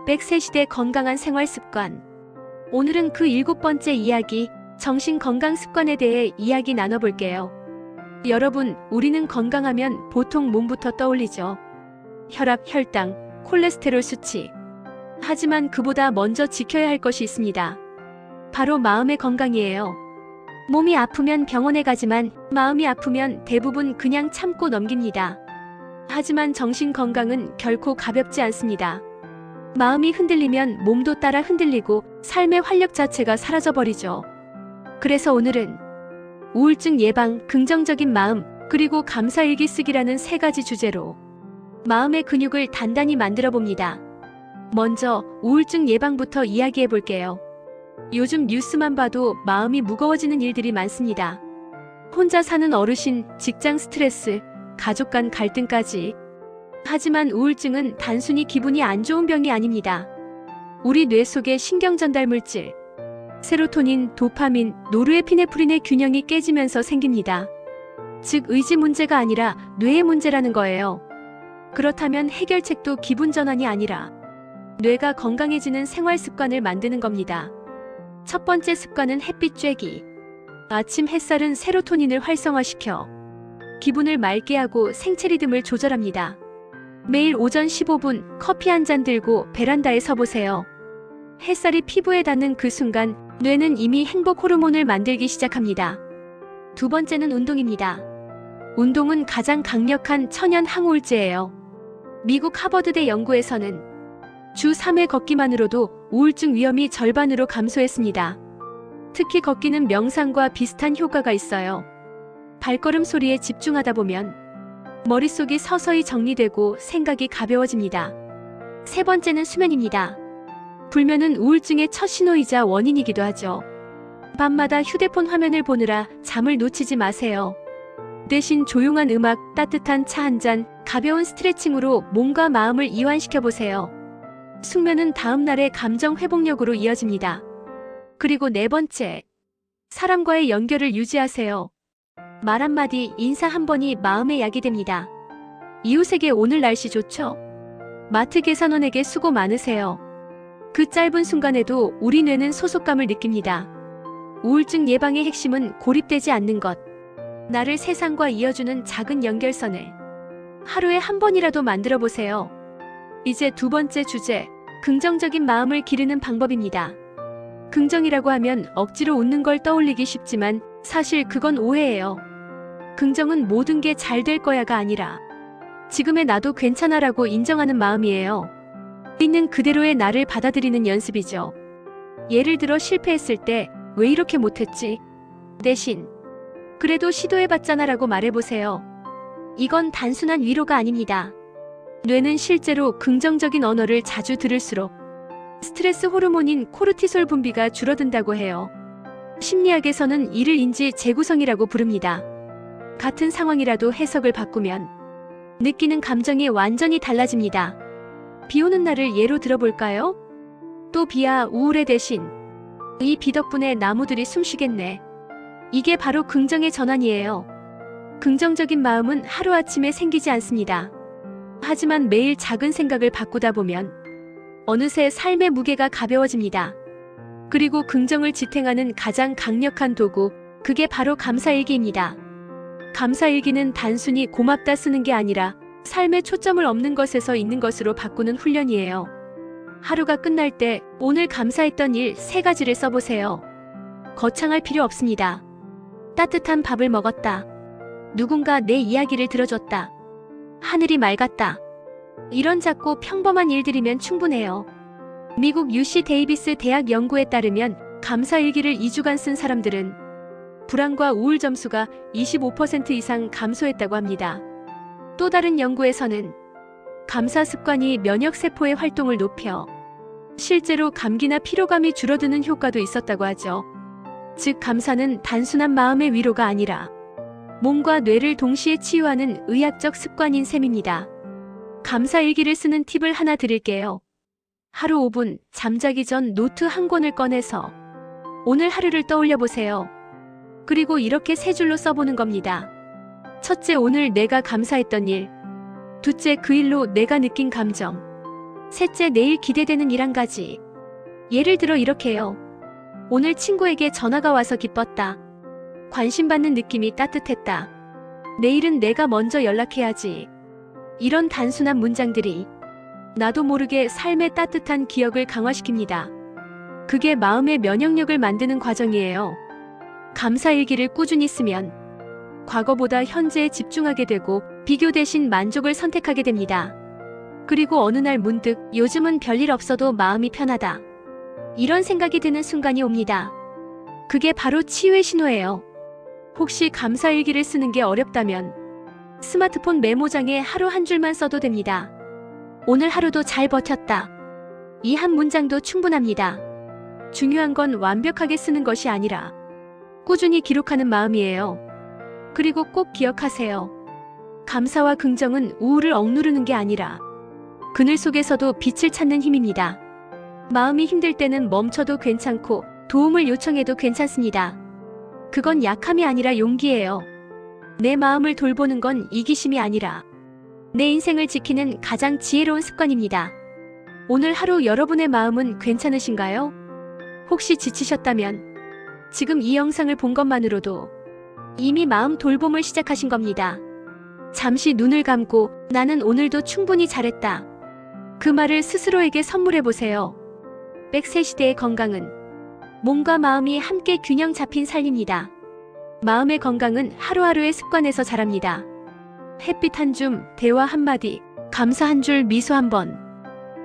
103시대 건강한 생활 습관. 오늘은 그 7번째 이야기, 정신 건강 습관에 대해 이야기 나눠볼게요. 여러분, 우리는 건강하면 보통 몸부터 떠올리죠. 혈압, 혈당, 콜레스테롤 수치. 하지만 그보다 먼저 지켜야 할 것이 있습니다. 바로 마음의 건강이에요. 몸이 아프면 병원에 가지만 마음이 아프면 대부분 그냥 참고 넘깁니다. 하지만 정신 건강은 결코 가볍지 않습니다. 마음이 흔들리면 몸도 따라 흔들리고 삶의 활력 자체가 사라져버리죠. 그래서 오늘은 우울증 예방, 긍정적인 마음, 그리고 감사일기 쓰기라는 3가지 주제로 마음의 근육을 단단히 만들어 봅니다. 먼저 우울증 예방부터 이야기해 볼게요. 요즘 뉴스만 봐도 마음이 무거워지는 일들이 많습니다. 혼자 사는 어르신, 직장 스트레스, 가족 간 갈등까지. 하지만 우울증은 단순히 기분이 안 좋은 병이 아닙니다. 우리 뇌 속의 신경 전달 물질, 세로토닌, 도파민, 노르에피네프린의 균형이 깨지면서 생깁니다. 즉 의지 문제가 아니라 뇌의 문제라는 거예요. 그렇다면 해결책도 기분 전환이 아니라 뇌가 건강해지는 생활 습관을 만드는 겁니다. 첫 번째 습관은 햇빛 쬐기. 아침 햇살은 세로토닌을 활성화시켜 기분을 맑게 하고 생체 리듬을 조절합니다. 매일 오전 15분 커피 한 잔 들고 베란다에 서보세요. 햇살이 피부에 닿는 그 순간 뇌는 이미 행복 호르몬을 만들기 시작합니다. 두 번째는 운동입니다. 운동은 가장 강력한 천연 항우울제예요. 미국 하버드대 연구에서는 주 3회 걷기만으로도 우울증 위험이 절반으로 감소했습니다. 특히 걷기는 명상과 비슷한 효과가 있어요. 발걸음 소리에 집중하다 보면 머릿속이 서서히 정리되고 생각이 가벼워집니다. 세 번째는 수면입니다. 불면은 우울증의 첫 신호이자 원인이기도 하죠. 밤마다 휴대폰 화면을 보느라 잠을 놓치지 마세요. 대신 조용한 음악, 따뜻한 차 한 잔, 가벼운 스트레칭으로 몸과 마음을 이완시켜 보세요. 숙면은 다음 날의 감정 회복력으로 이어집니다. 그리고 네 번째, 사람과의 연결을 유지하세요. 말 한마디, 인사 한 번이 마음의 약이 됩니다. 이웃에게 오늘 날씨 좋죠? 마트 계산원에게 수고 많으세요. 그 짧은 순간에도 우리 뇌는 소속감을 느낍니다. 우울증 예방의 핵심은 고립되지 않는 것. 나를 세상과 이어주는 작은 연결선을 하루에 한 번이라도 만들어 보세요. 이제 두 번째 주제, 긍정적인 마음을 기르는 방법입니다. 긍정이라고 하면 억지로 웃는 걸 떠올리기 쉽지만 사실 그건 오해예요. 긍정은 모든 게 잘 될 거야가 아니라 지금의 나도 괜찮아라고 인정하는 마음이에요. 있는 그대로의 나를 받아들이는 연습이죠. 예를 들어 실패했을 때 왜 이렇게 못했지? 대신 그래도 시도해봤잖아라고 말해보세요. 이건 단순한 위로가 아닙니다. 뇌는 실제로 긍정적인 언어를 자주 들을수록 스트레스 호르몬인 코르티솔 분비가 줄어든다고 해요. 심리학에서는 이를 인지 재구성이라고 부릅니다. 같은 상황이라도 해석을 바꾸면 느끼는 감정이 완전히 달라집니다. 비 오는 날을 예로 들어볼까요? 또 비야 우울해 대신 이 비 덕분에 나무들이 숨쉬겠네. 이게 바로 긍정의 전환이에요. 긍정적인 마음은 하루아침에 생기지 않습니다. 하지만 매일 작은 생각을 바꾸다 보면 어느새 삶의 무게가 가벼워집니다. 그리고 긍정을 지탱하는 가장 강력한 도구, 그게 바로 감사일기입니다. 감사일기는 단순히 고맙다 쓰는 게 아니라 삶의 초점을 없는 것에서 있는 것으로 바꾸는 훈련이에요. 하루가 끝날 때 오늘 감사했던 일 3가지를 써보세요. 거창할 필요 없습니다. 따뜻한 밥을 먹었다. 누군가 내 이야기를 들어줬다. 하늘이 맑았다. 이런 작고 평범한 일들이면 충분해요. 미국 UC 데이비스 대학 연구에 따르면 감사일기를 2주간 쓴 사람들은 불안과 우울 점수가 25% 이상 감소했다고 합니다. 또 다른 연구에서는 감사 습관이 면역세포의 활동을 높여 실제로 감기나 피로감이 줄어드는 효과도 있었다고 하죠. 즉 감사는 단순한 마음의 위로가 아니라 몸과 뇌를 동시에 치유하는 의학적 습관인 셈입니다. 감사일기를 쓰는 팁을 하나 드릴게요. 하루 5분 잠자기 전 노트 한 권을 꺼내서 오늘 하루를 떠올려 보세요. 그리고 이렇게 3줄로 써보는 겁니다. 첫째, 오늘 내가 감사했던 일. 둘째, 그 일로 내가 느낀 감정. 셋째, 내일 기대되는 일 한 가지. 예를 들어 이렇게요. 오늘 친구에게 전화가 와서 기뻤다. 관심받는 느낌이 따뜻했다. 내일은 내가 먼저 연락해야지. 이런 단순한 문장들이 나도 모르게 삶의 따뜻한 기억을 강화시킵니다. 그게 마음의 면역력을 만드는 과정이에요. 감사일기를 꾸준히 쓰면 과거보다 현재에 집중하게 되고 비교 대신 만족을 선택하게 됩니다. 그리고 어느 날 문득 요즘은 별일 없어도 마음이 편하다. 이런 생각이 드는 순간이 옵니다. 그게 바로 치유의 신호예요. 혹시 감사일기를 쓰는 게 어렵다면 스마트폰 메모장에 하루 한 줄만 써도 됩니다. 오늘 하루도 잘 버텼다. 이 한 문장도 충분합니다. 중요한 건 완벽하게 쓰는 것이 아니라 꾸준히 기록하는 마음이에요. 그리고 꼭 기억하세요. 감사와 긍정은 우울을 억누르는 게 아니라 그늘 속에서도 빛을 찾는 힘입니다. 마음이 힘들 때는 멈춰도 괜찮고 도움을 요청해도 괜찮습니다. 그건 약함이 아니라 용기예요. 내 마음을 돌보는 건 이기심이 아니라 내 인생을 지키는 가장 지혜로운 습관입니다. 오늘 하루 여러분의 마음은 괜찮으신가요? 혹시 지치셨다면 지금 이 영상을 본 것만으로도 이미 마음 돌봄을 시작하신 겁니다. 잠시 눈을 감고 나는 오늘도 충분히 잘했다. 그 말을 스스로에게 선물해 보세요. 100세 시대의 건강은 몸과 마음이 함께 균형 잡힌 삶입니다. 마음의 건강은 하루하루의 습관에서 자랍니다. 햇빛 한 줌, 대화 한마디, 감사 한 줄, 미소 한 번.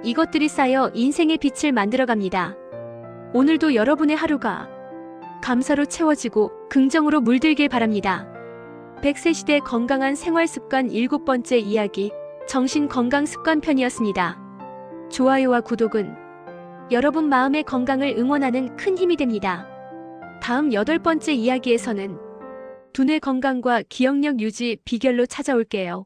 이것들이 쌓여 인생의 빛을 만들어갑니다. 오늘도 여러분의 하루가 감사로 채워지고 긍정으로 물들길 바랍니다. 100세 시대 건강한 생활 습관 7번째 이야기, 정신건강습관 편이었습니다. 좋아요와 구독은 여러분 마음의 건강을 응원하는 큰 힘이 됩니다. 다음 8번째 이야기에서는 두뇌 건강과 기억력 유지 비결로 찾아올게요.